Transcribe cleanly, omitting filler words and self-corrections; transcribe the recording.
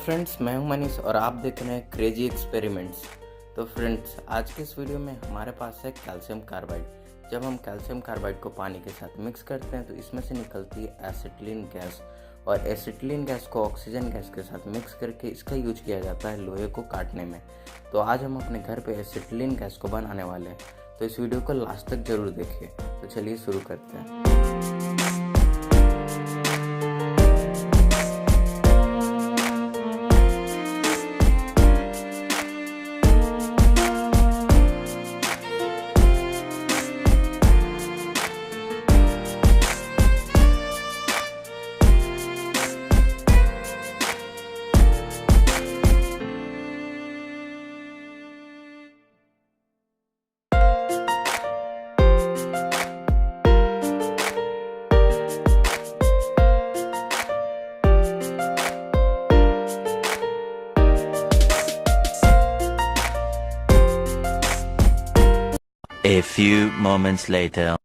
Friends, मैं हूं मनीष और आप देख रहे हैं क्रेजी एक्सपेरिमेंट्स। तो फ्रेंड्स, आज के इस वीडियो में हमारे पास है कैल्शियम कार्बाइड। जब हम कैल्शियम कार्बाइड को पानी के साथ मिक्स करते हैं तो इसमें से निकलती है एसिटिलीन गैस, और एसिटिलीन गैस को ऑक्सीजन गैस के साथ मिक्स करके इसका यूज किया जाता है लोहे को काटने में। तो आज हम अपने घर पे एसिटिलीन गैस को बनाने वाले हैं, तो इस वीडियो को लास्ट तक जरूर देखिए। तो चलिए शुरू करते हैं। A few moments later.